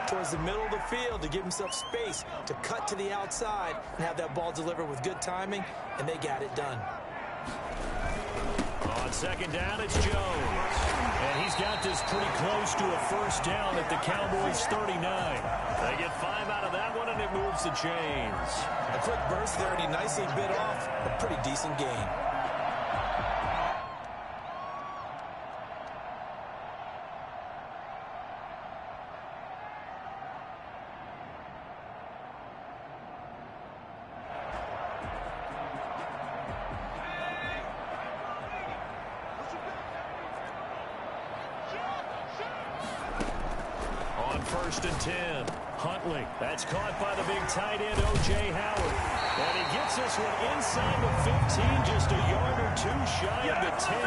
towards the middle of the field to give himself space to cut to the outside and have that ball delivered with good timing, and they got it done. On second down, it's Jones. And he's got this pretty close to a first down at the Cowboys' 39. They get 5 out of that one, and it moves the chains. A quick burst there, and he nicely bit off a pretty decent gain. First and 10. Huntley. That's caught by the big tight end, O.J. Howard. And he gets this one inside the 15, just a yard or two shy of the 10.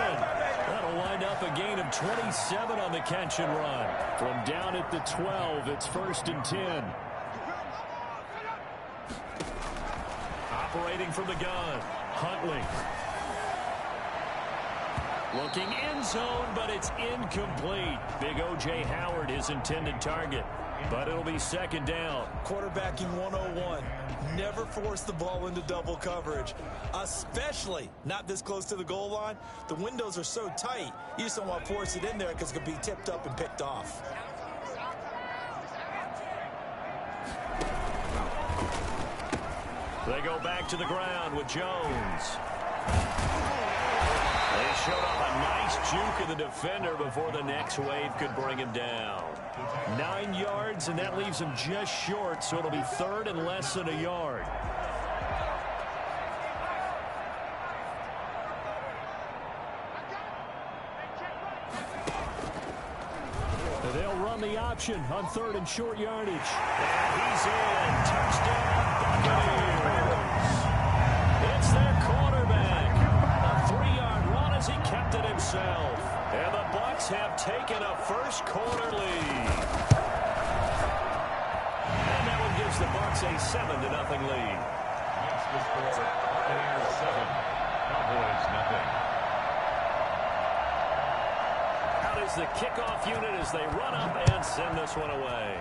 That'll wind up a gain of 27 on the catch and run. From down at the 12, it's first and 10. Operating from the gun, Huntley. Looking end zone, but it's incomplete. Big O.J. Howard, his intended target. But it'll be second down. Quarterbacking 101. Never force the ball into double coverage, especially not this close to the goal line. The windows are so tight, you just don't want to force it in there because it could be tipped up and picked off. They go back to the ground with Jones. They showed up a nice juke of the defender before the next wave could bring him down. 9 yards, and that leaves him just short, so it'll be third and less than a yard. They'll run the option on third and short yardage. And he's in. Touchdown, Buccaneers. It's their quarterback. A 3-yard run as he kept it himself. And the Bucs have taken a first-quarter lead. And that one gives the Bucs a 7-0 lead. That's the score. Buccaneers 7, Cowboys nothing. Out is the kickoff unit as they run up and send this one away.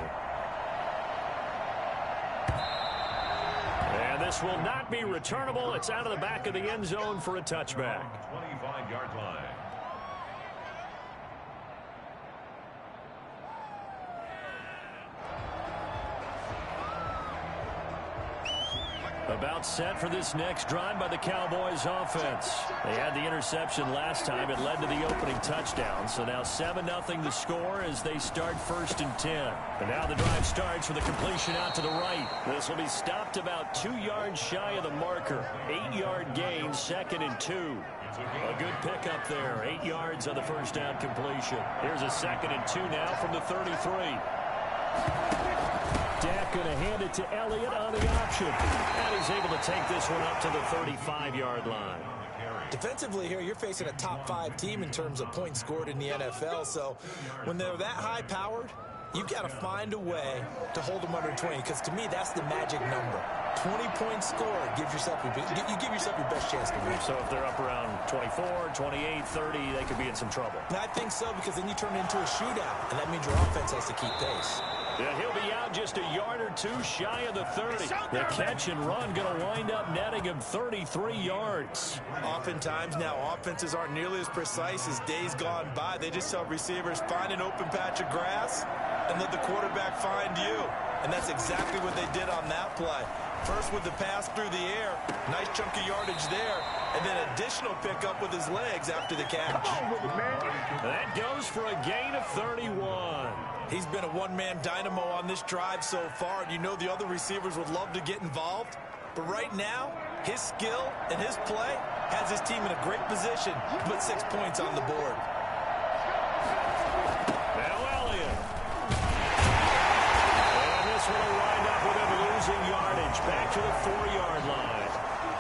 And this will not be returnable. It's out of the back of the end zone for a touchback. 25-yard line. About set for this next drive by the Cowboys offense. They had the interception last time. It led to the opening touchdown. So now 7-0 the score as they start first and 10. And now the drive starts with a completion out to the right. This will be stopped about 2 yards shy of the marker. 8-yard gain, second and 2. A good pickup there. 8 yards on the first down completion. Here's a second and 2 now from the 33. Dak going to hand it to Elliott on the option. And he's able to take this one up to the 35-yard line. Defensively here, you're facing a top-5 team in terms of points scored in the NFL. So when they're that high-powered, you've got to find a way to hold them under 20. Because to me, that's the magic number. 20 points scored gives yourself you give yourself your best chance to win. So if they're up around 24, 28, 30, they could be in some trouble. And I think so, because then you turn it into a shootout, and that means your offense has to keep pace. Yeah, he'll be out just a yard or two shy of the 30. The catch and run going to wind up netting him 33 yards. Oftentimes now offenses aren't nearly as precise as days gone by. They just tell receivers, find an open patch of grass and let the quarterback find you. And that's exactly what they did on that play. First with the pass through the air, nice chunk of yardage there, and then additional pickup with his legs after the catch. That goes for a gain of 31. He's been a one-man dynamo on this drive so far, and you know the other receivers would love to get involved. But right now, his skill and his play has his team in a great position to put 6 points on the board. Now Elliott. And this one will wind up with him losing yardage back to the 4-yard line.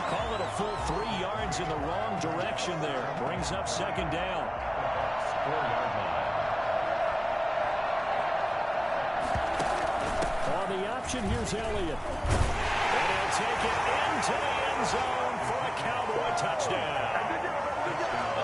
Call it a full 3 yards in the wrong direction there. Brings up second down. 4-yard line. On the option, here's Elliott. And he'll take it into the end zone for a Cowboy touchdown.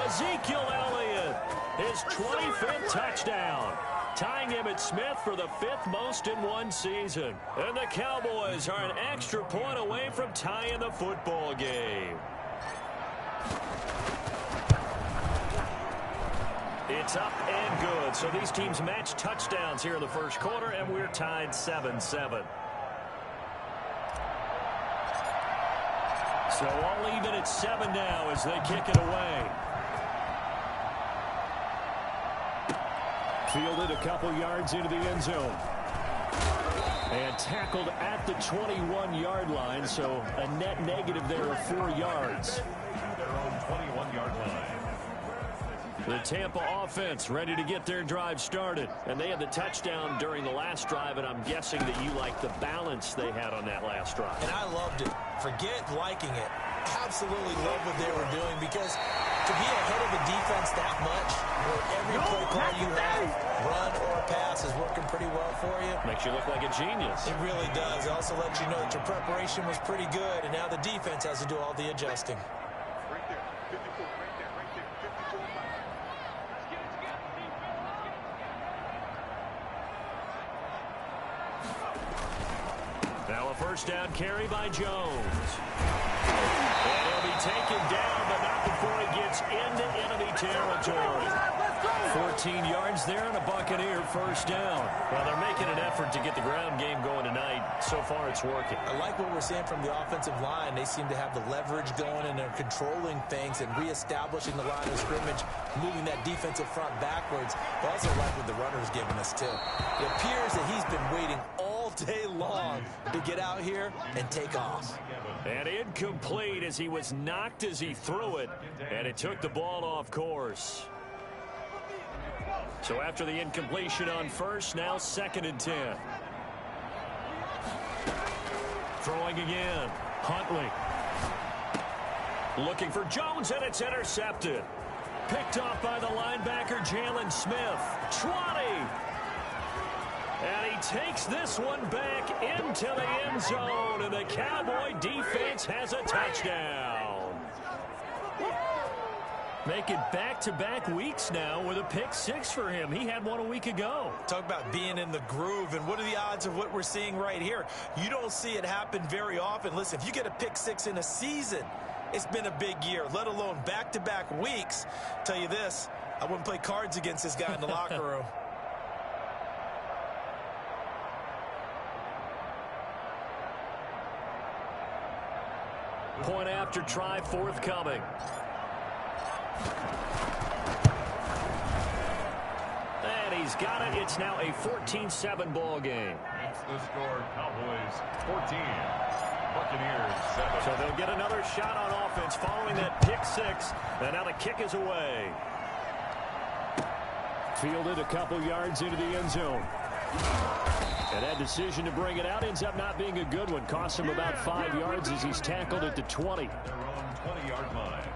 Ezekiel Elliott, his 25th touchdown. tying Emmitt Smith for the 5th most in one season. And the Cowboys are an extra point away from tying the football game. It's up and good. So these teams match touchdowns here in the first quarter, and we're tied 7-7. So all even at 7 now as they kick it away. Fielded a couple yards into the end zone. And tackled at the 21-yard line, so a net negative there of 4 yards. Their own 21-yard line. The Tampa offense ready to get their drive started. And they had the touchdown during the last drive, and I'm guessing that you like the balance they had on that last drive. And I loved it. Forget liking it. Absolutely love what they were doing, because to be ahead of the defense that much, where every play call you have, run or pass, is working pretty well for you. Makes you look like a genius. It really does. It also lets you know that your preparation was pretty good, and now the defense has to do all the adjusting. Right there. 54. Right there. 54. Now a first down carry by Jones. And he'll be taken down, but not before he gets into enemy territory. 14 yards there and a Buccaneer first down. Well, they're making an effort to get the ground game going tonight. So far, it's working. I like what we're seeing from the offensive line. They seem to have the leverage going, and they're controlling things and reestablishing the line of scrimmage, moving that defensive front backwards. I also like what the runner's giving us, too. It appears that he's been waiting all day long to get out here and take off. And incomplete as he was knocked as he threw it, and it took the ball off course. So after the incompletion on first, now 2nd and 10. Throwing again. Huntley. Looking for Jones, and it's intercepted. Picked off by the linebacker, Jalen Smith. 20. And he takes this one back into the end zone, and the Cowboy defense has a touchdown. Make it back-to-back weeks now with a pick 6 for him. He had one a week ago. Talk about being in the groove, and what are the odds of what we're seeing right here? You don't see it happen very often. Listen, if you get a pick 6 in a season, it's been a big year, let alone back-to-back weeks. Tell you this, I wouldn't play cards against this guy in the locker room. Point after try forthcoming. And he's got it. It's now a 14-7 ball game. That's the score. Cowboys 14. Buccaneers 7. So they'll get another shot on offense following that pick 6. And now the kick is away. Fielded a couple yards into the end zone. And that decision to bring it out ends up not being a good one. Costs him about 5 yards as he's tackled at the 20. Their own 20-yard line.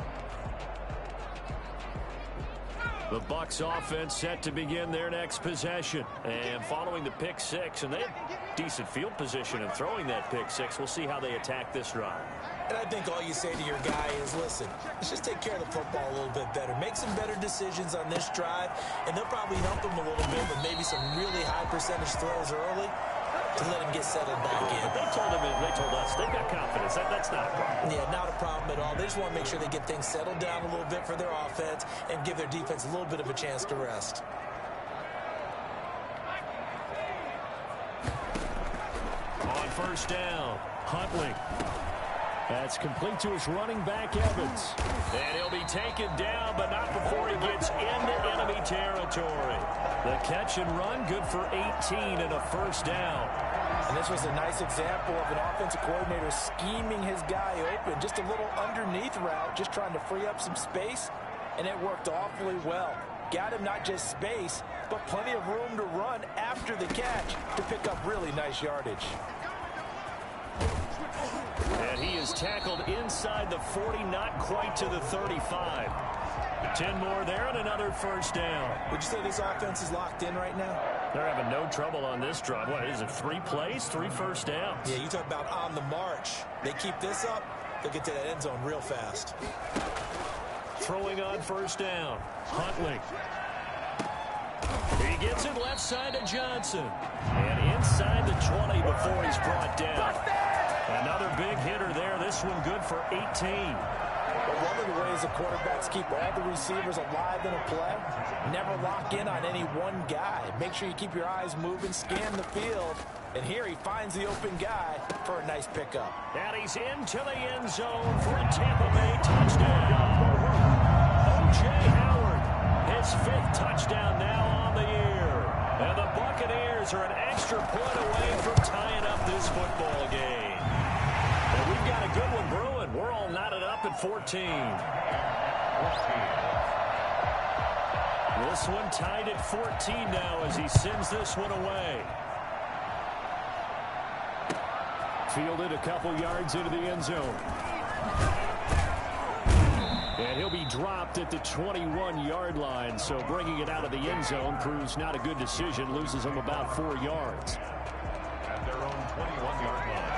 The Bucs offense set to begin their next possession. And following the pick 6, and they had decent field position in throwing that pick 6. We'll see how they attack this drive. And I think all you say to your guy is, listen, let's just take care of the football a little bit better. Make some better decisions on this drive, and they'll probably help him a little bit with maybe some really high percentage throws early to let him get settled back in. But they told us they've got confidence. That's not a problem. Yeah, not a problem at all. They just want to make sure they get things settled down a little bit for their offense and give their defense a little bit of a chance to rest. On first down, Huntley. That's complete to his running back, Evans. And he'll be taken down, but not before he gets into enemy territory. The catch and run, good for 18 and a first down. And this was a nice example of an offensive coordinator scheming his guy open. Just a little underneath route, just trying to free up some space, and it worked awfully well. Got him not just space, but plenty of room to run after the catch to pick up really nice yardage. And he is tackled inside the 40, not quite to the 35. 10 more there and another first down. Would you say this offense is locked in right now? They're having no trouble on this drive. What is it, 3 plays, 3 first downs? Yeah, you talk about on the march. They keep this up, they'll get to that end zone real fast. Throwing on first down, Huntley. He gets it left side to Johnson. And inside the 20 before he's brought down. Another big hitter there. This one good for 18. Well, one of the ways the quarterbacks keep all the receivers alive in a play, never lock in on any one guy. Make sure you keep your eyes moving, scan the field. And here he finds the open guy for a nice pickup. And he's into the end zone for a Tampa Bay touchdown. O.J. Howard, his 5th touchdown now on the year. And the Buccaneers are an extra point away from tying up this football game. And we've got a good one brewing. We're all knotted up at 14. This one tied at 14 now as he sends this one away. Fielded a couple yards into the end zone. And he'll be dropped at the 21-yard line, so bringing it out of the end zone proves not a good decision. Loses him about 4 yards. At their own 21-yard line.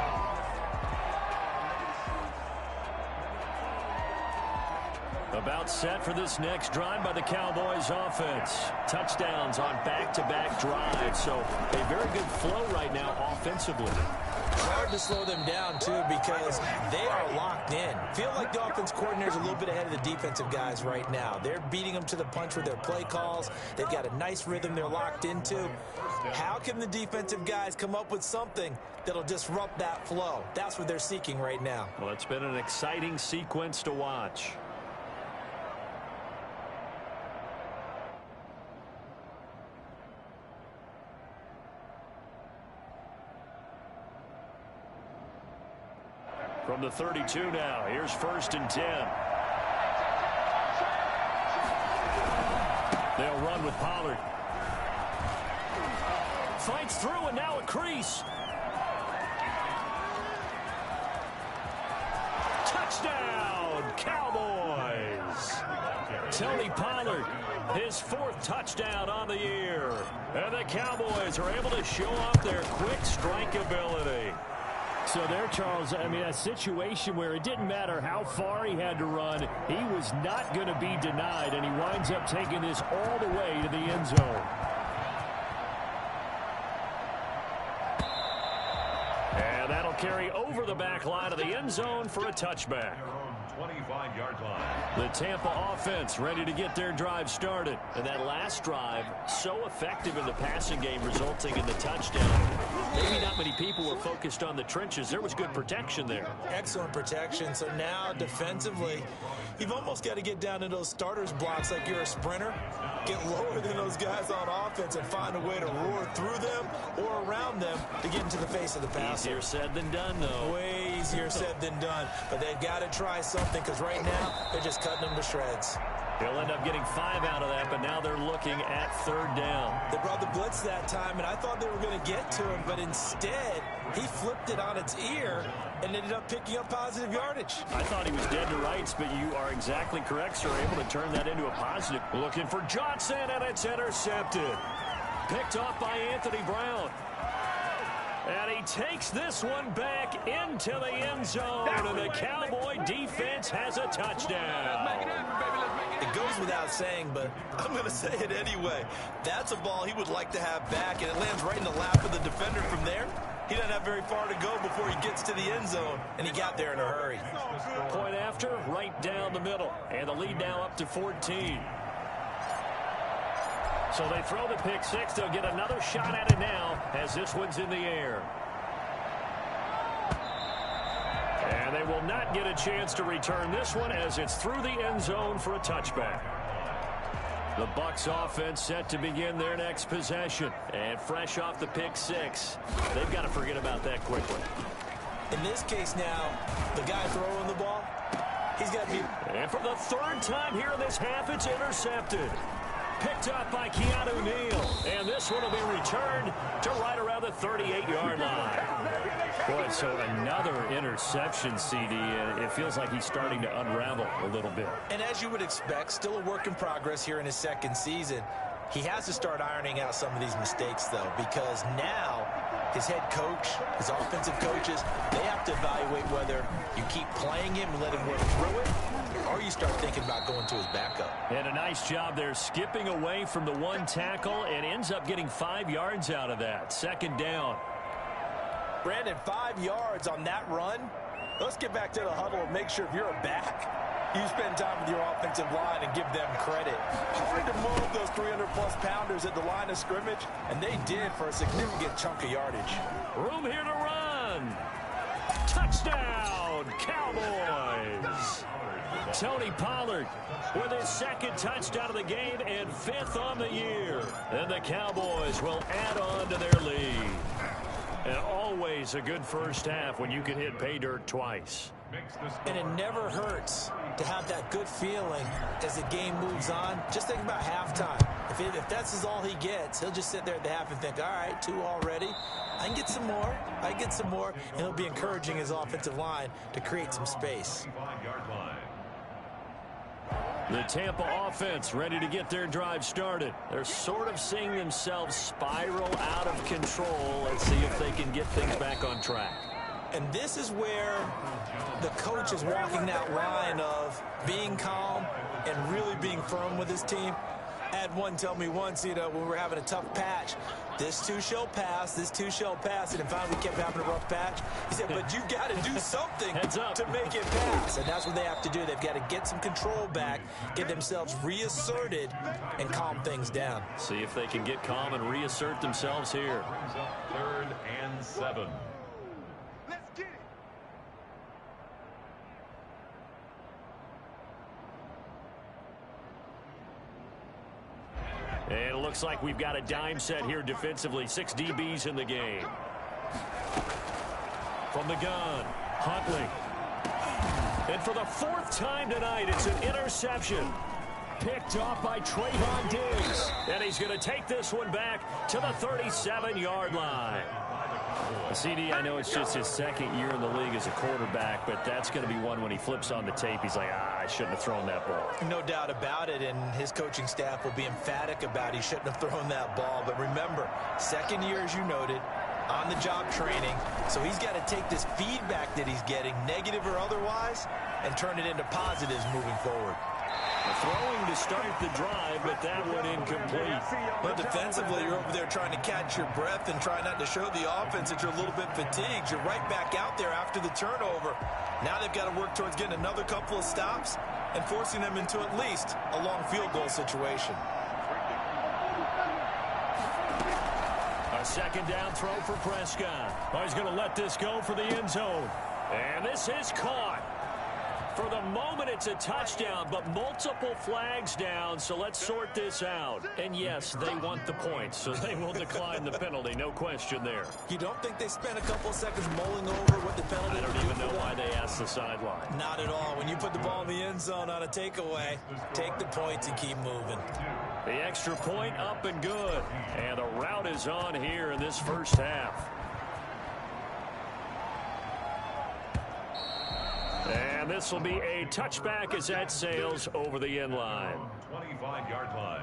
About set for this next drive by the Cowboys offense. Touchdowns on back-to-back drives, so a very good flow right now offensively. It's hard to slow them down, too, because they are locked in. Feel like the offense coordinator's a little bit ahead of the defensive guys right now. They're beating them to the punch with their play calls. They've got a nice rhythm they're locked into. How can the defensive guys come up with something that'll disrupt that flow? That's what they're seeking right now. Well, it's been an exciting sequence to watch. From the 32 now, here's 1st and 10. They'll run with Pollard. Fights through and now a crease. Touchdown, Cowboys. Tony Pollard, his 4th touchdown on the year. And the Cowboys are able to show off their quick strike ability. So there, Charles, I mean, a situation where it didn't matter how far he had to run, he was not going to be denied, and he winds up taking this all the way to the end zone. And that'll carry over the back line of the end zone for a touchback. 25-yard line. The Tampa offense ready to get their drive started. And that last drive, so effective in the passing game, resulting in the touchdown. Maybe not many people were focused on the trenches. There was good protection there. Excellent protection. So now defensively, you've almost got to get down to those starters blocks like you're a sprinter. Get lower than those guys on offense and find a way to roar through them or around them to get into the face of the passer. Easier said than done, though. Way easier said than done. But they've got to try something because right now they're just cutting them to shreds. He'll end up getting 5 out of that, but now they're looking at 3rd down. They brought the blitz that time, and I thought they were going to get to him, but instead he flipped it on its ear and ended up picking up positive yardage. I thought he was dead to rights, but you are exactly correct, sir. Able to turn that into a positive. Looking for Johnson, and it's intercepted. Picked off by Anthony Brown. And he takes this one back into the end zone, and the Cowboy defense has a touchdown. It goes without saying, but I'm going to say it anyway. That's a ball he would like to have back, and it lands right in the lap of the defender from there. He doesn't have very far to go before he gets to the end zone, and he got there in a hurry. Point after, right down the middle, and the lead now up to 14. So they throw the pick six. They'll get another shot at it now as this one's in the air. And they will not get a chance to return this one as it's through the end zone for a touchback. The Bucks offense set to begin their next possession. And fresh off the pick six, they've got to forget about that quickly. In this case now, the guy throwing the ball, he's got to be... And for the 3rd time here in this half, it's intercepted. Picked up by Keanu Neal. And this one will be returned to right around the 38-yard line. Boy, so another interception, CD, and it feels like he's starting to unravel a little bit. And as you would expect, still a work in progress here in his 2nd season. He has to start ironing out some of these mistakes, though, because now his head coach, his offensive coaches, they have to evaluate whether you keep playing him and let him work through it, or you start thinking about going to his backup. And a nice job there skipping away from the one tackle and ends up getting 5 yards out of that. Second down. Brandon, 5 yards on that run. Let's get back to the huddle and make sure if you're a back, you spend time with your offensive line and give them credit. Hard to move those 300-plus pounders at the line of scrimmage, and they did for a significant chunk of yardage. Room here to run. Touchdown, Cowboys. Tony Pollard with his second touchdown of the game and 5th on the year. And the Cowboys will add on to their lead. And always a good first half when you can hit pay dirt twice. And it never hurts to have that good feeling as the game moves on. Just think about halftime. If that's all he gets, he'll just sit there at the half and think, all right, 2 already. I can get some more. I can get some more. And he'll be encouraging his offensive line to create some space. The Tampa offense ready to get their drive started. They're sort of seeing themselves spiral out of control. Let's see if they can get things back on track. And this is where the coach is walking that line of being calm and really being firm with his team. I had one tell me once, when we were having a tough patch, this too shall pass, this too shall pass. And finally we kept having a rough patch. He said, but you got to do something to make it pass. And that's what they have to do. They've got to get some control back, get themselves reasserted, and calm things down. See if they can get calm and reassert themselves here. 3rd and 7. And it looks like we've got a dime set here defensively. 6 DBs in the game. From the gun, Huntley. And for the 4th time tonight, it's an interception. Picked off by Trayvon Diggs. And he's going to take this one back to the 37-yard line. CD, I know it's just his 2nd year in the league as a quarterback, but that's going to be one when he flips on the tape. He's like, I shouldn't have thrown that ball. No doubt about it, and his coaching staff will be emphatic about he shouldn't have thrown that ball. But remember, 2nd year, as you noted, on-the-job training. So he's got to take this feedback that he's getting, negative or otherwise, and turn it into positives moving forward. Throwing to start the drive, but that one incomplete. But defensively, you're over there trying to catch your breath and try not to show the offense that you're a little bit fatigued. You're right back out there after the turnover. Now they've got to work towards getting another couple of stops and forcing them into at least a long field goal situation. A 2nd down throw for Prescott. Oh, he's going to let this go for the end zone. And this is caught. For the moment, it's a touchdown, but multiple flags down, so let's sort this out. And yes, they want the points, so they will decline the penalty, no question there. You don't think they spent a couple of seconds mulling over what the penalty I don't even know why they asked the sideline. Not at all. When you put the ball in the end zone on a takeaway, take the points and keep moving. The extra point up and good. And the route is on here in this first half. And this will be a touchback as that sails over the end line. 25-yard line.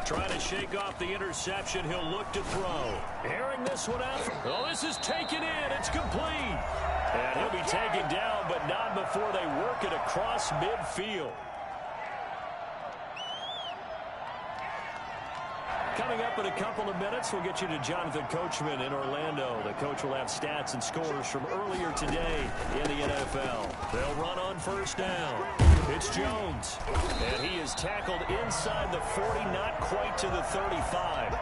Trying to shake off the interception. He'll look to throw. Airing this one out. Oh, this is taken in. It's complete. And he'll be taken down, but not before they work it across midfield. Coming up in a couple of minutes, we'll get you to Jonathan Coachman in Orlando. The coach will have stats and scores from earlier today in the NFL. They'll run on 1st down. It's Jones. And he is tackled inside the 40, not quite to the 35.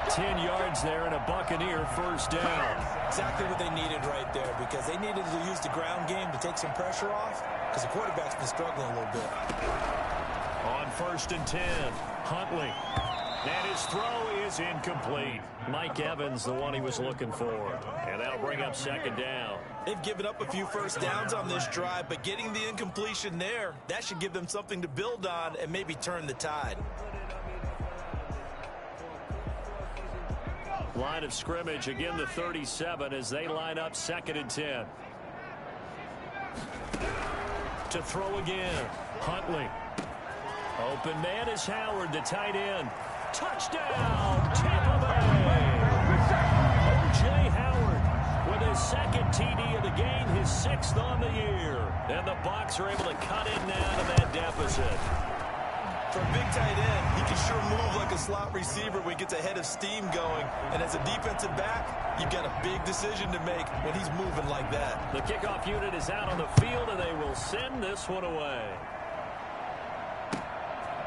10 yards there and a Buccaneer 1st down. Exactly what they needed right there, because they needed to use the ground game to take some pressure off, because the quarterback's been struggling a little bit. On 1st and 10, Huntley. And his throw is incomplete. Mike Evans, the one he was looking for. And that'll bring up 2nd down. They've given up a few 1st downs on this drive, but getting the incompletion there, that should give them something to build on and maybe turn the tide. Line of scrimmage, again the 37 as they line up 2nd and 10. To throw again, Huntley. Open man is Howard, the tight end. Touchdown, Tampa Bay! O.J. Howard with his second TD of the game, his 6th on the year. And the Bucs are able to cut in now to that deficit. For a big tight end, he can sure move like a slot receiver when he gets a head of steam going. And as a defensive back, you've got a big decision to make when he's moving like that. The kickoff unit is out on the field, and they will send this one away.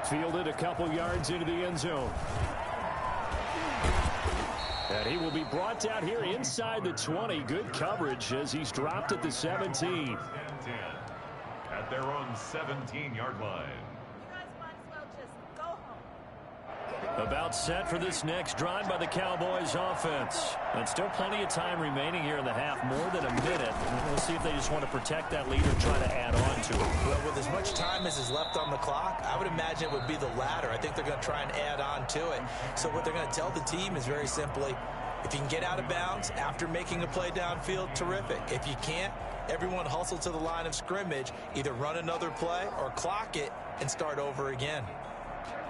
Fielded a couple yards into the end zone. And he will be brought down here inside the 20. Good coverage as he's dropped at the 17. At their own 17-yard line. About set for this next drive by the Cowboys offense. And still plenty of time remaining here in the half, more than a minute. We'll see if they just want to protect that lead or try to add on to it. Well, with as much time as is left on the clock, I would imagine it would be the latter. I think they're going to try and add on to it. So what they're going to tell the team is very simply, if you can get out of bounds after making a play downfield, terrific. If you can't, everyone hustle to the line of scrimmage, either run another play or clock it and start over again.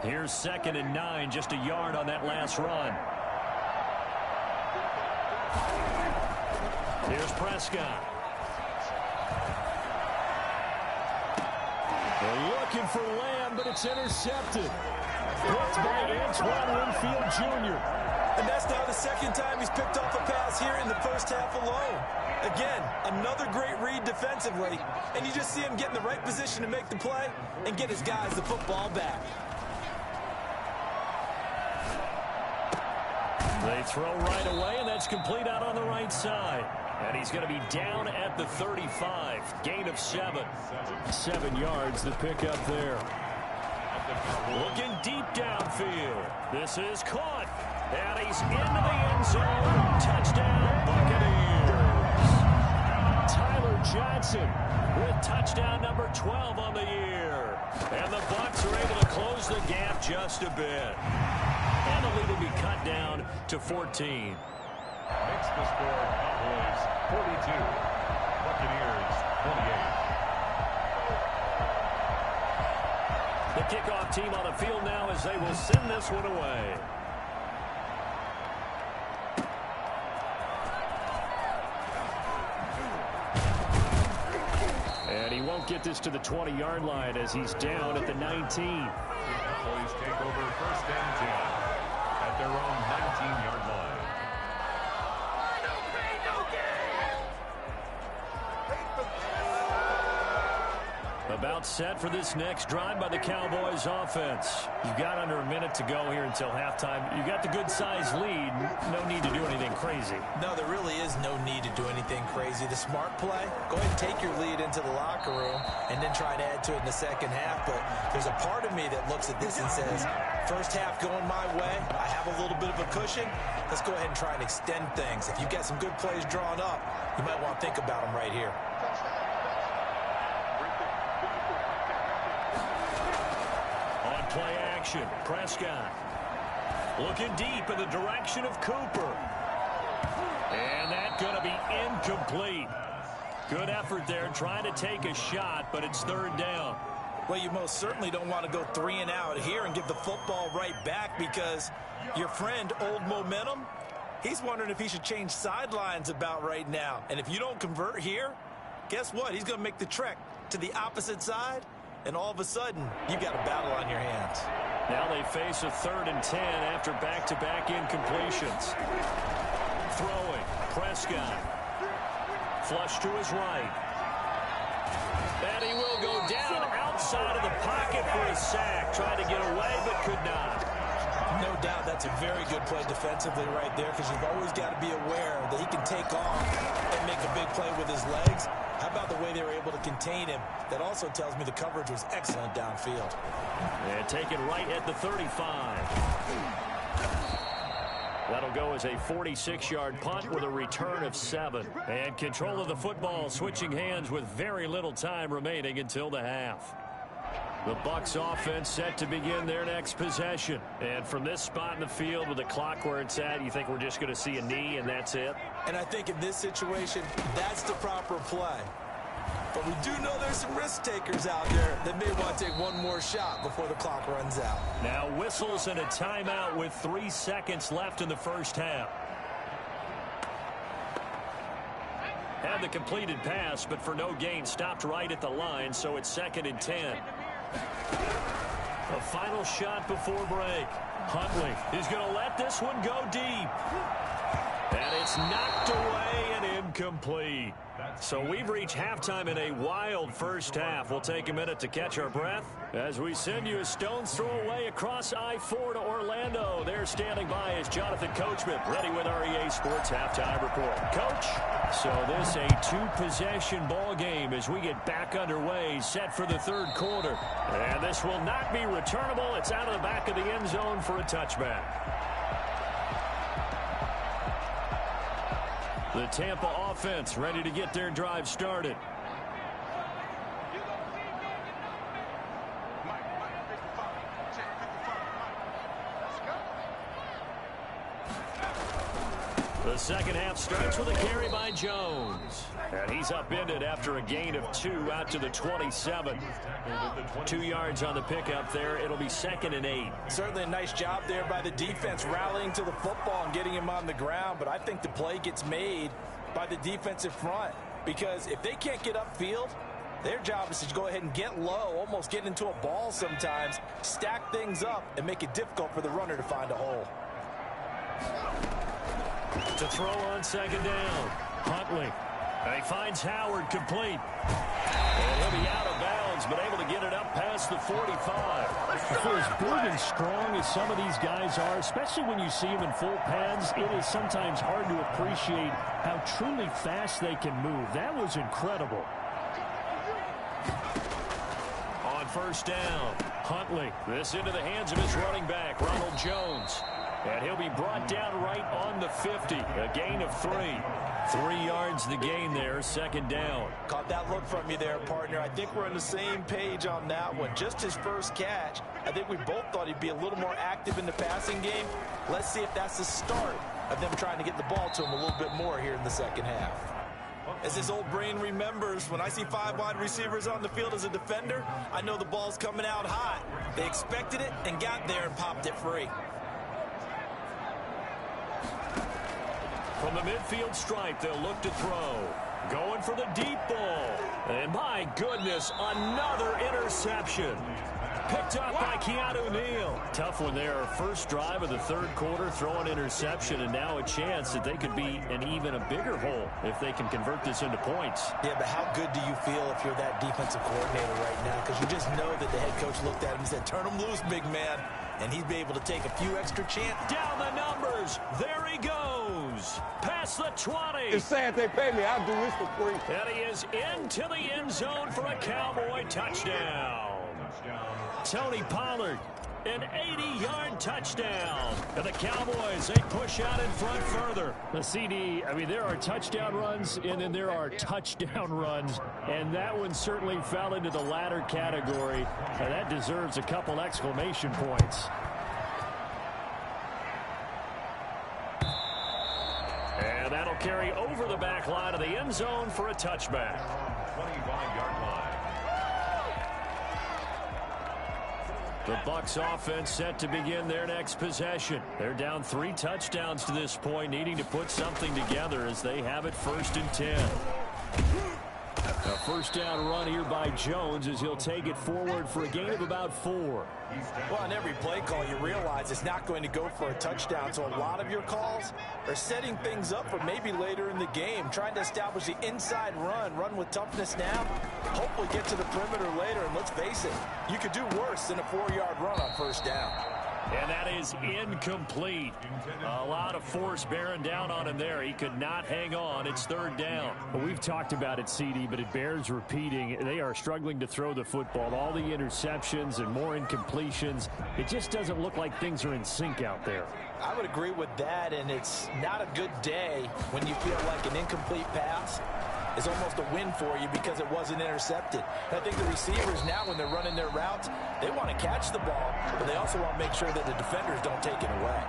Here's 2nd and 9, just a yard on that last run. Here's Prescott. They're looking for Lamb, but it's intercepted. Picked by Antoine Winfield Jr. And that's now the 2nd time he's picked off a pass here in the first half alone. Again, another great read defensively, and you just see him get in the right position to make the play and get his guys the football back. They throw right away, and that's complete out on the right side. And he's going to be down at the 35. Gain of 7. 7 yards, the pickup there. Looking deep downfield. This is caught. And he's into the end zone. Touchdown, Buccaneers. Tyler Johnson with touchdown number 12 on the year. And the Bucs are able to close the gap just a bit. And the lead will be cut down to 14. Makes the score Cowboys 42, Buccaneers 28. The kickoff team on the field now as they will send this one away. And he won't get this to the 20-yard line as he's down at the 19. Cowboys take over 1st and 10 at their own 19-yard line. About set for this next drive by the Cowboys offense. You've got under a minute to go here until halftime. You've got the good-sized lead. No need to do anything crazy. No, there really is no need to do anything crazy. The smart play, go ahead and take your lead into the locker room and then try to add to it in the second half. But there's a part of me that looks at this and says, first half going my way, I have a little bit of a cushion. Let's go ahead and try and extend things. If you've got some good plays drawn up, you might want to think about them right here. Play action. Prescott looking deep in the direction of Cooper. And that's going to be incomplete. Good effort there trying to take a shot, but it's 3rd down. Well, you most certainly don't want to go 3 and out here and give the football right back because your friend, Old Momentum, he's wondering if he should change sidelines about right now. And if you don't convert here, guess what? He's going to make the trek to the opposite side. And all of a sudden, you've got a battle on your hands. Now they face a 3rd and 10 after back-to-back incompletions. Throwing. Prescott. Flush to his right. And he will go down outside of the pocket for a sack. Tried to get away, but could not. No doubt that's a very good play defensively right there because you've always got to be aware that he can take off and make a big play with his legs. How about the way they were able to contain him? That also tells me the coverage was excellent downfield. And taken right at the 35. That'll go as a 46-yard punt with a return of 7. And control of the football switching hands with very little time remaining until the half. The Bucs offense set to begin their next possession. And from this spot in the field with the clock where it's at, you think we're just going to see a knee and that's it? And I think in this situation, that's the proper play. But we do know there's some risk takers out there that may want to take one more shot before the clock runs out. Now whistles and a timeout with 3 seconds left in the first half. Had the completed pass, but for no gain, stopped right at the line, so it's 2nd and 10. A final shot before break. Huntley is going to let this one go deep. And it's knocked away and incomplete. So we've reached halftime in a wild first half. We'll take a minute to catch our breath as we send you a stone's throw away across I-4 to Orlando. There standing by is Jonathan Coachman, ready with our EA Sports Halftime Report. Coach, so this a 2-possession ball game as we get back underway, set for the third quarter. And this will not be returnable. It's out of the back of the end zone for a touchback. The Tampa offense ready to get their drive started. The second half starts with a carry by Jones. And he's upended after a gain of 2 out to the 27. 2 yards on the pickup there. It'll be 2nd and 8. Certainly a nice job there by the defense rallying to the football and getting him on the ground. But I think the play gets made by the defensive front. Because if they can't get upfield, their job is to go ahead and get low, almost get into a ball sometimes, stack things up, and make it difficult for the runner to find a hole. To throw on second down. Huntley. And he finds Howard complete. And he'll be out of bounds, but able to get it up past the 45. For as big and strong as some of these guys are, especially when you see them in full pads, it is sometimes hard to appreciate how truly fast they can move. That was incredible. On first down, Huntley. This into the hands of his running back, Ronald Jones. And he'll be brought down right on the 50. A gain of 3. 3 yards the gain there, 2nd down. Caught that look from you there, partner. I think we're on the same page on that one. Just his first catch. I think we both thought he'd be a little more active in the passing game. Let's see if that's the start of them trying to get the ball to him a little bit more here in the second half. As his old brain remembers, when I see 5 wide receivers on the field as a defender, I know the ball's coming out hot. They expected it and got there and popped it free. From the midfield stripe, they'll look to throw. Going for the deep ball. And my goodness, another interception. Picked up by Keanu Neal. Tough one there. First drive of the third quarter, throw an interception, and now a chance that they could be in even a bigger hole if they can convert this into points. Yeah, but how good do you feel if you're that defensive coordinator right now? Because you just know that the head coach looked at him and said, turn him loose, big man. And he'd be able to take a few extra chances. Down the numbers. There he goes. Past the 20. It's sad they pay me. I'll do this for free. And he is into the end zone for a Cowboy touchdown. Tony Pollard, an 80-yard touchdown. And the Cowboys, they push out in front further. The CD, I mean, there are touchdown runs, and then there are touchdown runs. And that one certainly fell into the latter category. And that deserves a couple exclamation points. And that'll carry over the back line of the end zone for a touchback. 25-yard line. The Bucks offense set to begin their next possession. They're down 3 touchdowns to this point, needing to put something together as they have it 1st and 10. A first down run here by Jones as he'll take it forward for a gain of about 4. Well, on every play call, you realize it's not going to go for a touchdown. So a lot of your calls are setting things up for maybe later in the game, trying to establish the inside run with toughness now, hopefully get to the perimeter later. And let's face it, you could do worse than a 4-yard run on first down. And that is incomplete. A lot of force bearing down on him there. He could not hang on. It's 3rd down. Well, we've talked about it, CD, but it bears repeating. They are struggling to throw the football. All the interceptions and more incompletions. It just doesn't look like things are in sync out there. I would agree with that, and it's not a good day when you feel like an incomplete pass is almost a win for you because it wasn't intercepted. And I think the receivers now, when they're running their routes, they want to catch the ball, but they also want to make sure that the defenders don't take it away.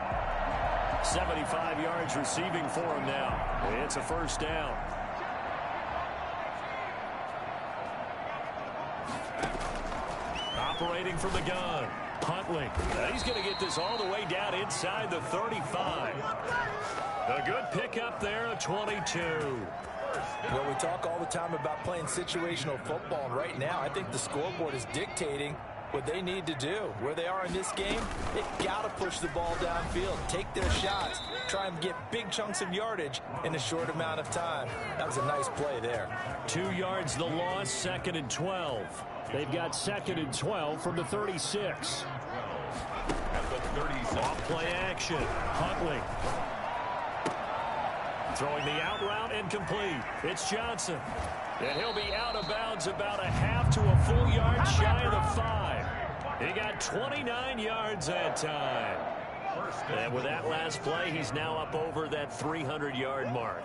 75 yards receiving for him now. It's a first down. from the gun. Huntley. He's going to get this all the way down inside the 35. A good pickup there, a 22. Well, we talk all the time about playing situational football, and right now I think the scoreboard is dictating what they need to do. Where they are in this game, they've got to push the ball downfield, take their shots, try and get big chunks of yardage in a short amount of time. That was a nice play there. 2 yards the loss, 2nd and 12. They've got 2nd and 12 from the 36. At the 36. Off play action. Huntley. Throwing the out route incomplete. It's Johnson. And he'll be out of bounds about a half to a full yard shy of the 5. He got 29 yards that time. And with that last play, he's now up over that 300-yard mark.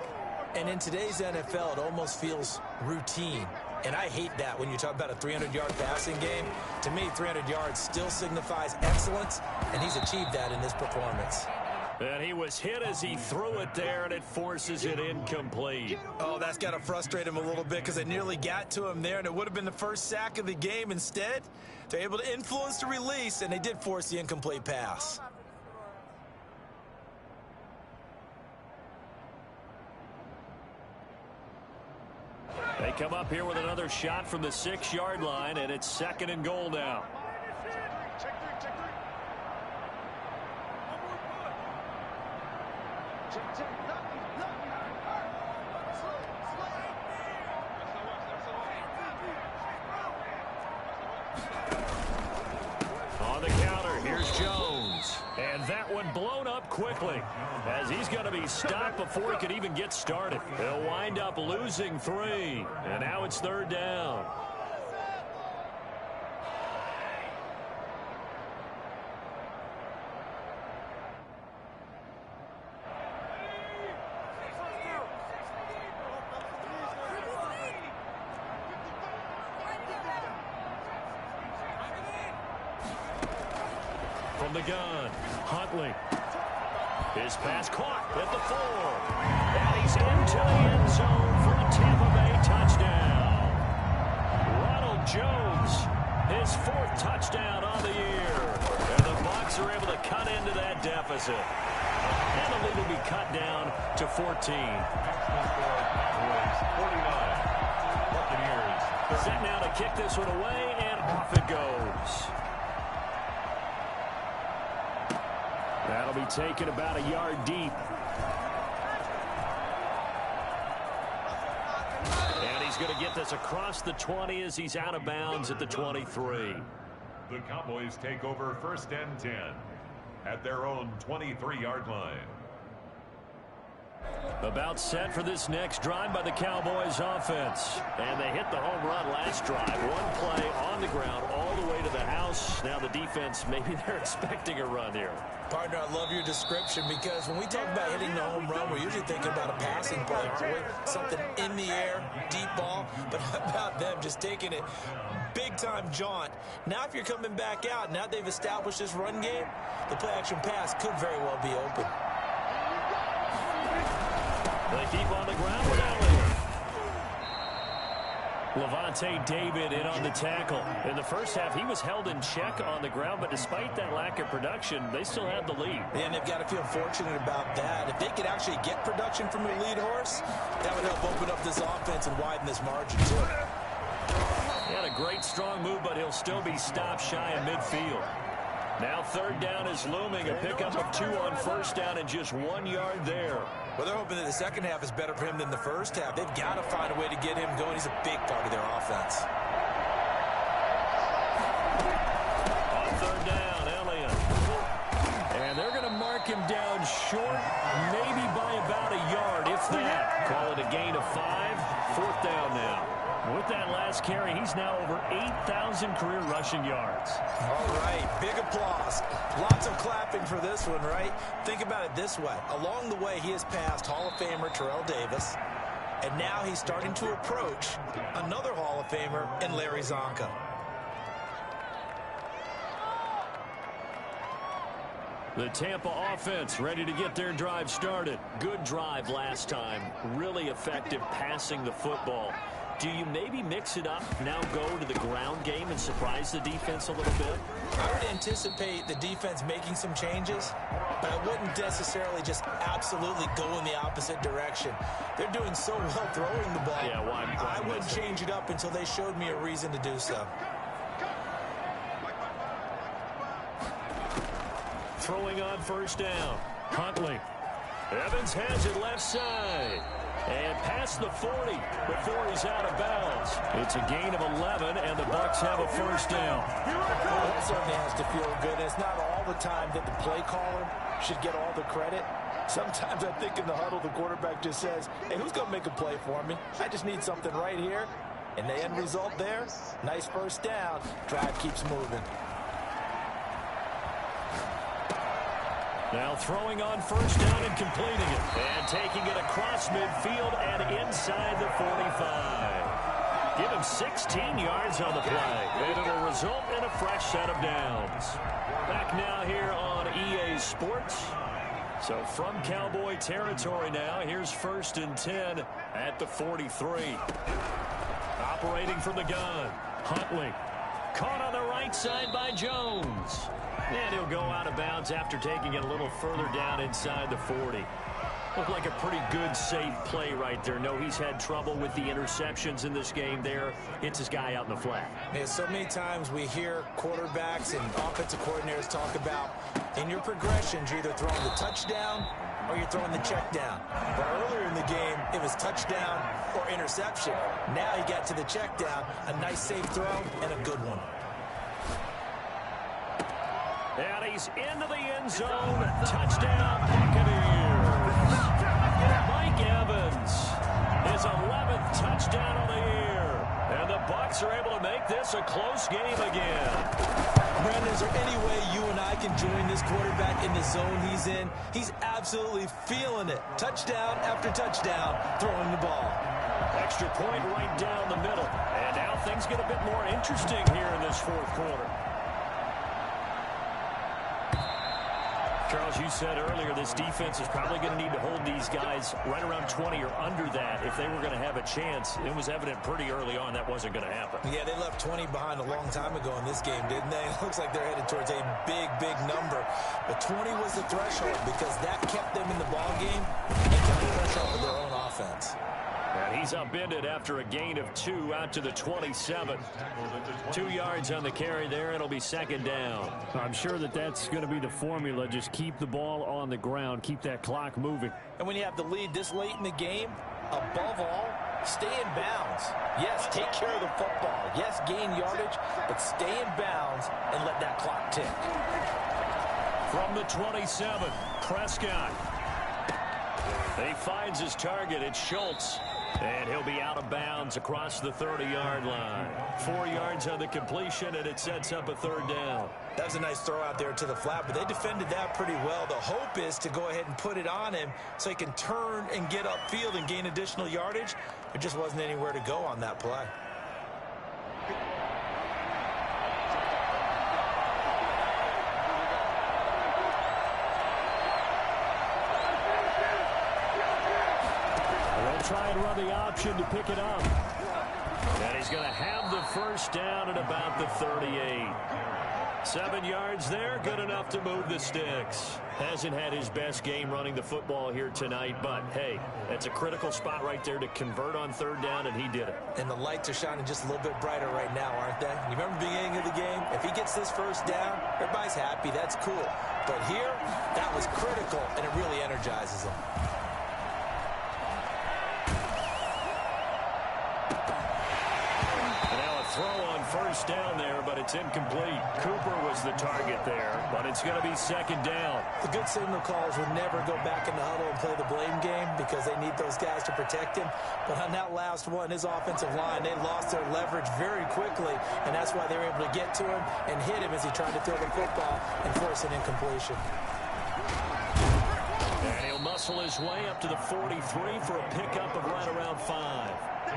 And in today's NFL, it almost feels routine. And I hate that when you talk about a 300-yard passing game. To me, 300 yards still signifies excellence, and he's achieved that in this performance. And he was hit as he threw it there, and it forces it incomplete. Oh, that's got to frustrate him a little bit because they nearly got to him there, and it would have been the first sack of the game. Instead, they're able to influence the release, and they did force the incomplete pass. They come up here with another shot from the 6-yard line, and it's 2nd and goal now. On the counter, here's Jones. And that one blown up quickly as he's going to be stopped before he could even get started. He'll wind up losing 3. And now it's 3rd down. From the gun, Huntley. His pass caught at the 4. And he's into the end zone for a Tampa Bay touchdown. Ronald Jones, his 4th touchdown on the year. And the Bucs are able to cut into that deficit. And the lead will be cut down to 14. 49. Buccaneers. Set now to kick this one away, and off it goes. That'll be taken about a yard deep. And he's going to get this across the 20 as he's out of bounds at the 23. The Cowboys take over 1st and 10 at their own 23-yard line. About set for this next drive by the Cowboys offense. And they hit the home run last drive. One play on the ground all the way to the house. Now the defense, maybe they're expecting a run here. Partner, I love your description because when we talk about hitting the home run, we're usually thinking about a passing play, aren't we? Something in the air, deep ball. But how about them just taking it big-time jaunt? Now if you're coming back out, now they've established this run game, the play-action pass could very well be open. They keep on the ground with Elliott. Levante David in on the tackle. In the first half, he was held in check on the ground, but despite that lack of production, they still have the lead. And they've got to feel fortunate about that. If they could actually get production from their lead horse, that would help open up this offense and widen this margin, too. He had a great strong move, but he'll still be stopped shy of midfield. Now 3rd down is looming. A pickup of 2 on 1st down and just 1 yard there. Well, they're hoping that the second half is better for him than the first half. They've got to find a way to get him going. He's a big part of their offense. On 3rd down, Elliott. And they're going to mark him down short, maybe by about a yard, if that. Call it a gain of 5. 4th down now. With that last carry, he's now over 8,000 career rushing yards. All right, big applause. Lots of clapping for this one, right? Think about it this way. Along the way, he has passed Hall of Famer Terrell Davis, and now he's starting to approach another Hall of Famer in Larry Zonka. The Tampa offense ready to get their drive started. Good drive last time. Really effective passing the football. Do you maybe mix it up, now go to the ground game and surprise the defense a little bit? I would anticipate the defense making some changes, but I wouldn't necessarily just absolutely go in the opposite direction. They're doing so well throwing the ball. Yeah, why I wouldn't change it up until they showed me a reason to do so. Throwing on first down. Huntley. Evans has it left side. And past the 40 before he's out of bounds. It's a gain of 11, and the Bucs have a first down. Well, that certainly has to feel good. It's not all the time that the play caller should get all the credit. Sometimes I think in the huddle, the quarterback just says, hey, who's going to make a play for me? I just need something right here. And the end result there, nice first down. Drive keeps moving. Now throwing on first down and completing it. And taking it across midfield and inside the 45. Give him 16 yards on the play. And it'll result in a fresh set of downs. Back now here on EA Sports. So from Cowboy territory now, here's 1st and 10 at the 43. Operating from the gun. Huntley. Caught on the right side by Jones. And he'll go out of bounds after taking it a little further down inside the 40. Looked like a pretty good, safe play right there. No, he's had trouble with the interceptions in this game there. Hits his guy out in the flat. Yeah, so many times we hear quarterbacks and offensive coordinators talk about in your progressions, you're either throwing the touchdown or you're throwing the check down. But earlier in the game, it was touchdown or interception. Now he got to the check down, a nice safe throw and a good one. And he's into the end zone. Touchdown, Buccaneers. Mike Evans, his 11th touchdown on the year. And the Bucs are able to make this a close game again. Brandon, is there any way you and I can join this quarterback in the zone he's in? He's absolutely feeling it. Touchdown after touchdown, throwing the ball. Extra point right down the middle. And now things get a bit more interesting here in this 4th quarter. Charles, you said earlier this defense is probably going to need to hold these guys right around 20 or under that if they were going to have a chance. It was evident pretty early on that wasn't going to happen. Yeah, they left 20 behind a long time ago in this game, didn't they? It looks like they're headed towards a big, big number. But 20 was the threshold because that kept them in the ball game and kept the pressure off of their own offense. And he's upended after a gain of 2 out to the 27. 2 yards on the carry there. It'll be 2nd down. I'm sure that's going to be the formula. Just keep the ball on the ground. Keep that clock moving. And when you have the lead this late in the game, above all, stay in bounds. Yes, take care of the football. Yes, gain yardage, but stay in bounds and let that clock tick. From the 27, Prescott. He finds his target. It's Schultz. And he'll be out of bounds across the 30-yard line. 4 yards on the completion, and it sets up a 3rd down. That was a nice throw out there to the flat, but they defended that pretty well. The hope is to go ahead and put it on him so he can turn and get upfield and gain additional yardage. There just wasn't anywhere to go on that play. Try and run the option to pick it up. And he's going to have the first down at about the 38. 7 yards there, good enough to move the sticks. Hasn't had his best game running the football here tonight, but hey, that's a critical spot right there to convert on 3rd down, and he did it. And the lights are shining just a little bit brighter right now, aren't they? You remember the beginning of the game? If he gets this first down, everybody's happy. That's cool. But here, that was critical, and it really energizes him. Throw on first down there, but it's incomplete. Cooper was the target there, but it's going to be 2nd down. The good signal callers would never go back in the huddle and play the blame game because they need those guys to protect him. But on that last one, his offensive line, they lost their leverage very quickly, and that's why they were able to get to him and hit him as he tried to throw the football and force an incompletion. And he'll muscle his way up to the 43 for a pickup of right around 5.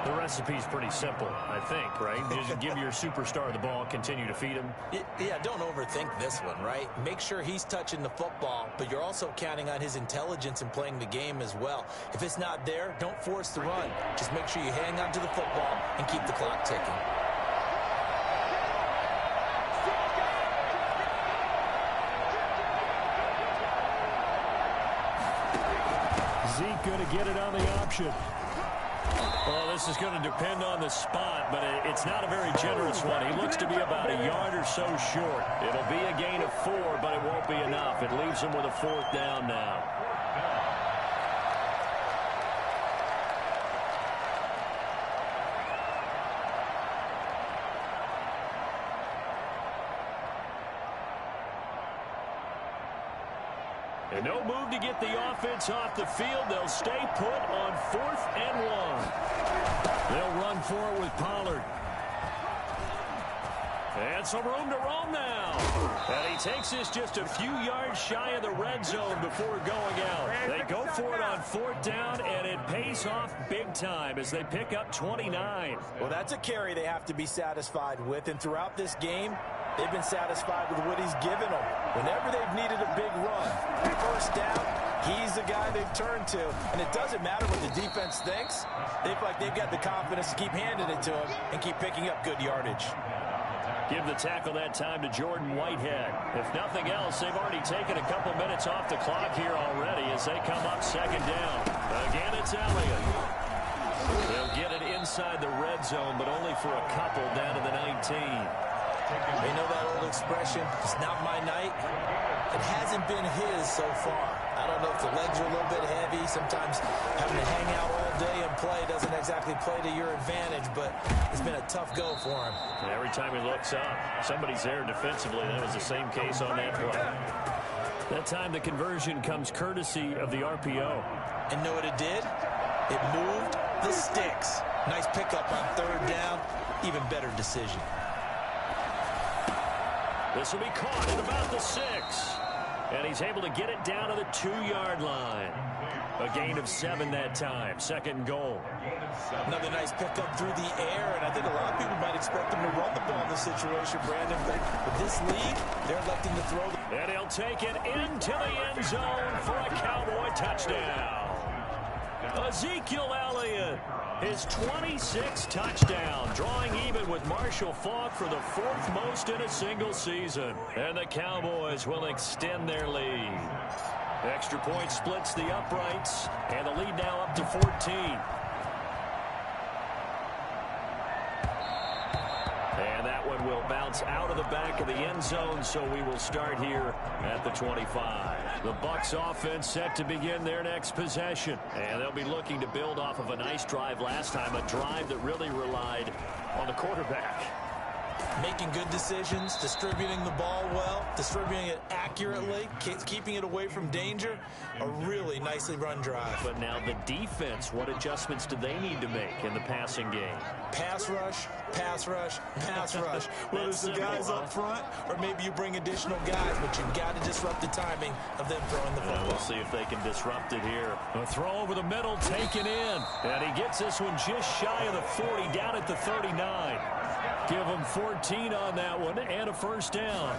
The recipe's pretty simple, I think, right? Just give your superstar the ball, continue to feed him. Yeah, don't overthink this one, right? Make sure he's touching the football, but you're also counting on his intelligence in playing the game as well. If it's not there, don't force the run. Just make sure you hang on to the football and keep the clock ticking. Zeke going to get it on the option. Well, this is going to depend on the spot, but it's not a very generous one. He looks to be about a yard or so short. It'll be a gain of 4, but it won't be enough. It leaves him with a 4th down now. And no move to get the offense off the field. They'll stay put on 4th and 1. They'll run for it with Pollard. And some room to roam now. And he takes this just a few yards shy of the red zone before going out. They go for it on 4th down, and it pays off big time as they pick up 29. Well, that's a carry they have to be satisfied with, and throughout this game, they've been satisfied with what he's given them. Whenever they've needed a big run, 1st down, he's the guy they've turned to. And it doesn't matter what the defense thinks. They feel like they've got the confidence to keep handing it to him and keep picking up good yardage. Give the tackle that time to Jordan Whitehead. If nothing else, they've already taken a couple minutes off the clock here already as they come up 2nd down. Again, it's Elliott. They'll get it inside the red zone, but only for a couple down to the 19. You know that old expression, it's not my night? It hasn't been his so far. I don't know if the legs are a little bit heavy. Sometimes having to hang out all day and play doesn't exactly play to your advantage, but it's been a tough go for him. And every time he looks up, somebody's there defensively. That was the same case on that play. That time the conversion comes courtesy of the RPO. And know what it did? It moved the sticks. Nice pickup on 3rd down. Even better decision. This will be caught at about the 6. And he's able to get it down to the 2-yard line. A gain of 7 that time. 2nd goal. Another nice pickup through the air, and I think a lot of people might expect him to run the ball in this situation, Brandon. But with this lead, they're electing to throw. And he'll take it into the end zone for a Cowboy touchdown. Ezekiel Elliott, his 26th touchdown, drawing even with Marshall Faulk for the 4th most in a single season. And the Cowboys will extend their lead. Extra point splits the uprights, and the lead now up to 14. And that one will bounce out of the back of the end zone, so we will start here at the 25. The Bucs offense set to begin their next possession. And they'll be looking to build off of a nice drive last time, a drive that really relied on the quarterback. Making good decisions, distributing the ball well, distributing it accurately, keeping it away from danger. A really nicely run drive. But now the defense, what adjustments do they need to make in the passing game? Pass rush, pass rush, pass rush. Whether it's the guys up front or maybe you bring additional guys, but you've got to disrupt the timing of them throwing the football. We'll see if they can disrupt it here. A throw over the middle, taken in. And he gets this one just shy of the 40, down at the 39. Give him 14 on that one and a 1st down.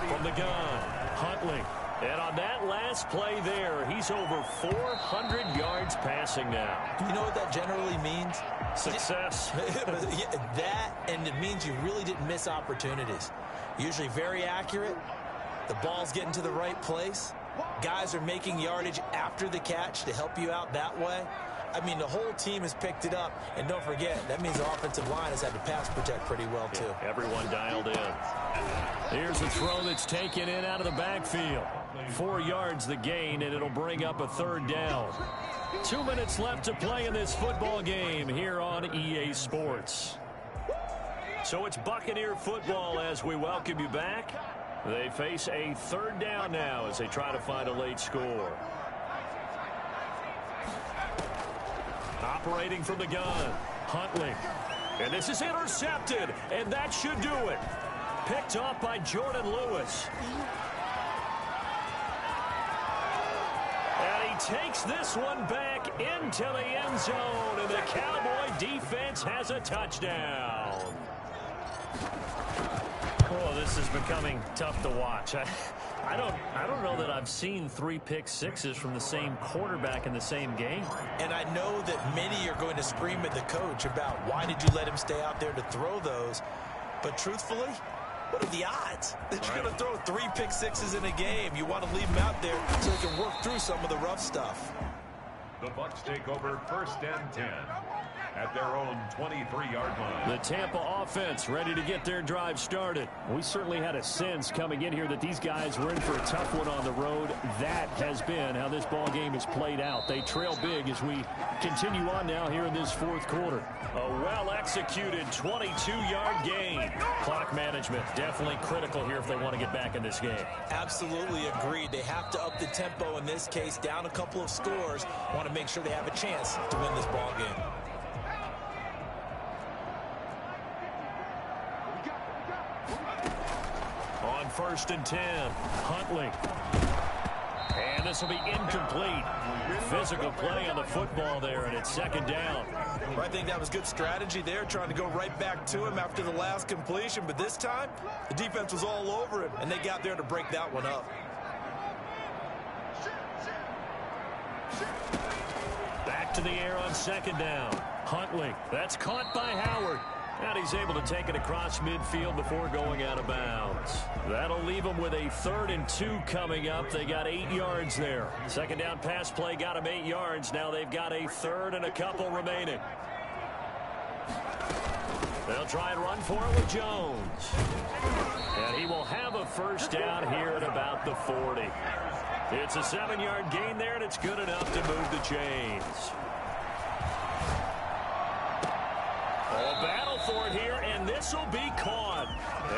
From the gun, Huntley. And on that last play there, he's over 400 yards passing now. Do you know what that generally means? Success. That, and it means you really didn't miss opportunities. Usually very accurate. The ball's getting to the right place. Guys are making yardage after the catch to help you out that way. I mean, the whole team has picked it up. And don't forget, that means the offensive line has had to pass protect pretty well, too. Yeah, everyone dialed in. Here's a throw that's taken in out of the backfield. 4 yards the gain, and it'll bring up a 3rd down. 2 minutes left to play in this football game here on EA Sports. So it's Buccaneer football as we welcome you back. They face a 3rd down now as they try to find a late score. Operating from the gun, Huntley. And this is intercepted, and that should do it. Picked off by Jordan Lewis. And he takes this one back into the end zone, and the Cowboy defense has a touchdown. Oh, this is becoming tough to watch. I don't know that I've seen 3 pick sixes from the same quarterback in the same game. And I know that many are going to scream at the coach about why did you let him stay out there to throw those. But truthfully, what are the odds that you're going to throw 3 pick sixes in a game? You want to leave him out there so he can work through some of the rough stuff. The Bucks take over 1st and 10 at their own 23-yard line. The Tampa offense ready to get their drive started. We certainly had a sense coming in here that these guys were in for a tough one on the road. That has been how this ball game is played out. They trail big as we continue on now here in this 4th quarter. A well-executed 22-yard gain. Clock management definitely critical here if they want to get back in this game. Absolutely agreed. They have to up the tempo in this case, down a couple of scores. Want to make sure they have a chance to win this ball game. On 1st and 10, Huntley. And this will be incomplete. Physical play on the football there, and it's 2nd down. Well, I think that was good strategy there, trying to go right back to him after the last completion. But this time, the defense was all over him, and they got there to break that one up. Back to the air on 2nd down. Huntley. That's caught by Howard. And he's able to take it across midfield before going out of bounds. That'll leave them with a 3rd and 2 coming up. They got 8 yards there. 2nd down pass play got them 8 yards. Now they've got a 3rd and a couple remaining. They'll try and run for it with Jones. And he will have a 1st down here at about the 40. It's a 7-yard gain there, and it's good enough to move the chains. Battle for it here, and this will be caught.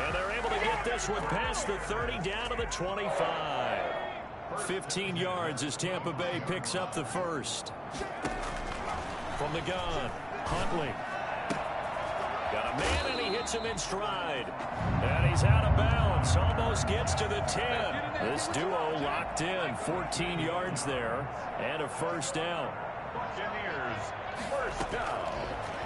And they're able to get this one past the 30 down to the 25. 15 yards as Tampa Bay picks up the 1st. From the gun, Huntley. Got a man, and he hits him in stride. And he's out of bounds. Almost gets to the 10. This duo locked in. 14 yards there, and a 1st down. Buccaneers, 1st down.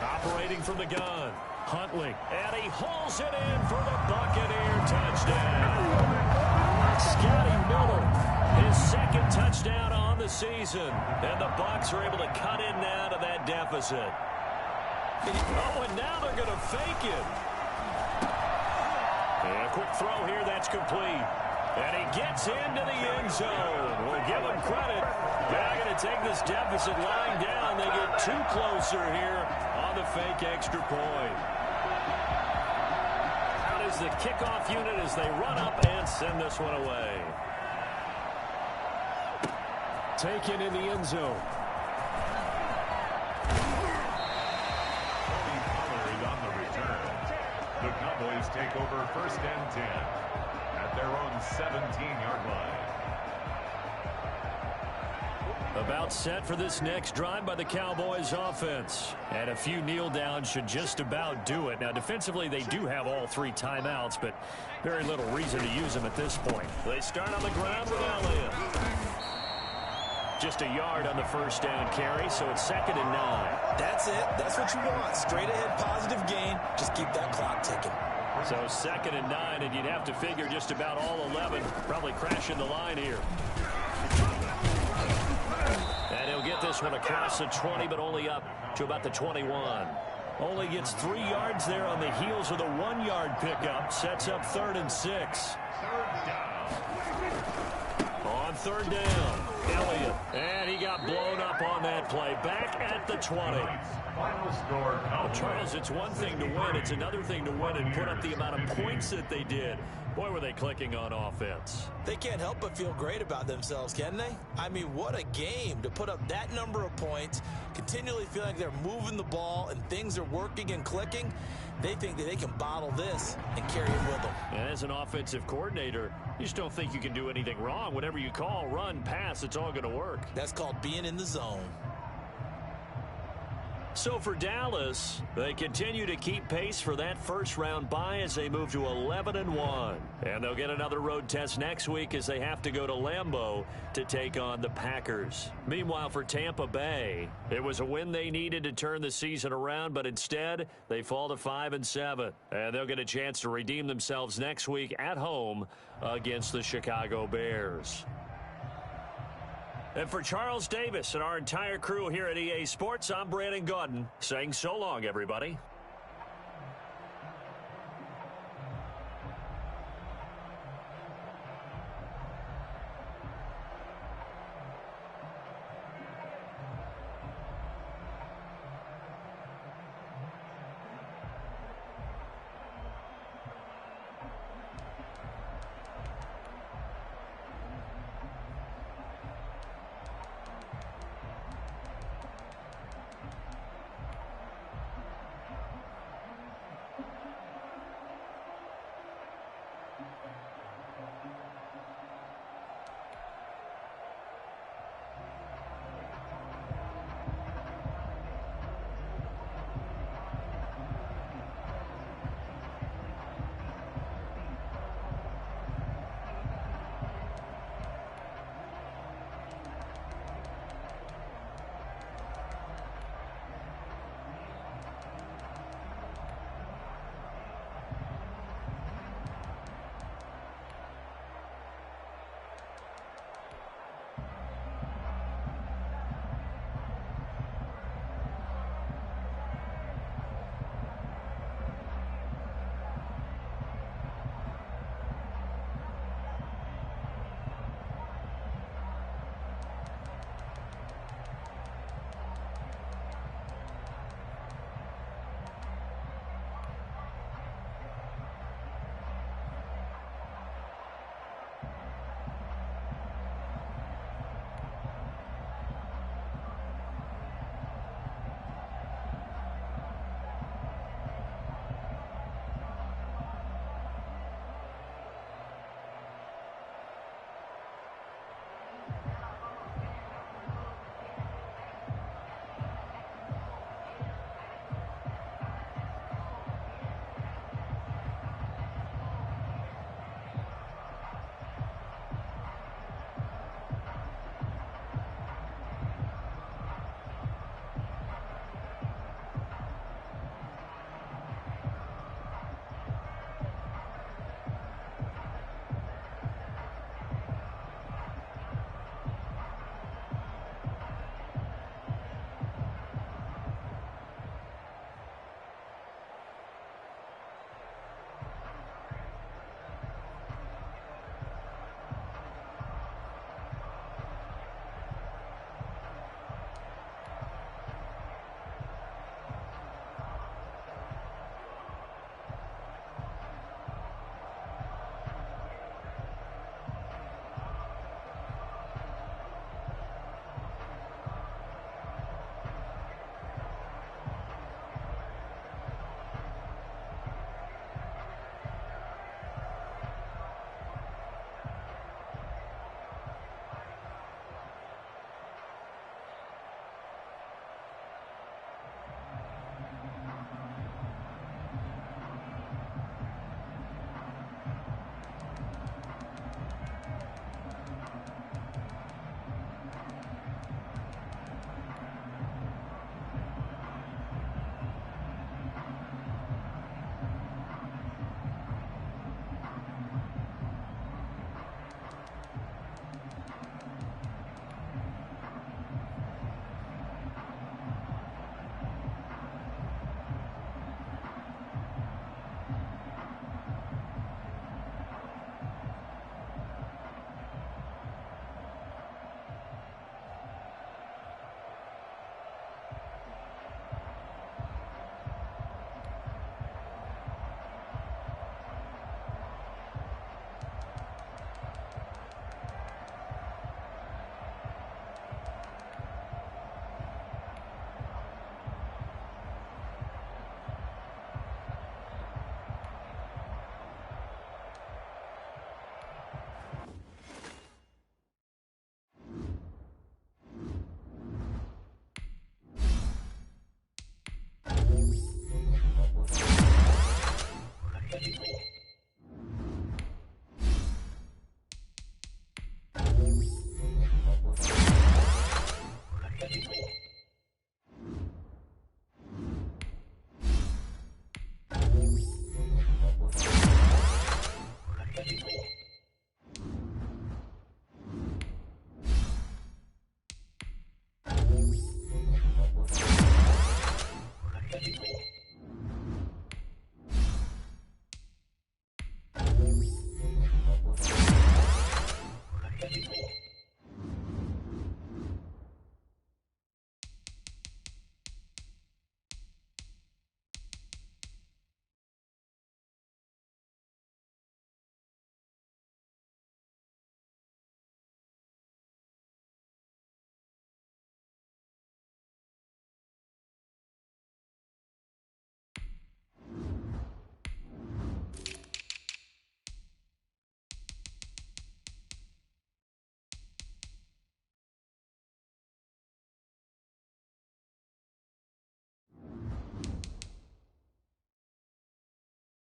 Operating from the gun, Huntley, and he hauls it in for the Buccaneer touchdown. Scotty Miller, his 2nd touchdown on the season, and the Bucs are able to cut in now to that deficit. Oh, and now they're going to fake it. And a quick throw here, that's complete. And he gets into the end zone. We'll give him credit. They're going to take this deficit lying down. They get 2 closer here on the fake extra point. Out is the kickoff unit as they run up and send this one away. Taken in the end zone. On the return. The Cowboys take over 1st and 10 at their own 17-yard line. About set for this next drive by the Cowboys offense. And a few kneel downs should just about do it. Now, defensively, they do have all 3 timeouts, but very little reason to use them at this point. They start on the ground with Elliott. Just a yard on the 1st down carry, so it's 2nd and 9. That's it. That's what you want. Straight ahead positive gain. Just keep that clock ticking. So 2nd and 9, and you'd have to figure just about all 11 probably crashing the line here. And he'll get this one across the 20, but only up to about the 21. Only gets 3 yards there on the heels of the 1-yard pickup. Sets up 3rd and 6. On 3rd down, Elliott. And he got blown up on that play. Back at the 20. Final score, Well, Charles, it's one thing to win. It's another thing to win and put up the amount of points that they did. Boy, were they clicking on offense. They can't help but feel great about themselves, can they? I mean, what a game to put up that number of points, continually feeling like they're moving the ball and things are working and clicking. They think that they can bottle this and carry it with them. And as an offensive coordinator, you just don't think you can do anything wrong. Whatever you call, run, pass, it's all going to work. That's called being in the zone. So for Dallas, they continue to keep pace for that first-round bye as they move to 11-1. And they'll get another road test next week as they have to go to Lambeau to take on the Packers. Meanwhile, for Tampa Bay, it was a win they needed to turn the season around, but instead, they fall to 5-7. And they'll get a chance to redeem themselves next week at home against the Chicago Bears. And for Charles Davis and our entire crew here at EA Sports, I'm Brandon Gaudin saying so long, everybody.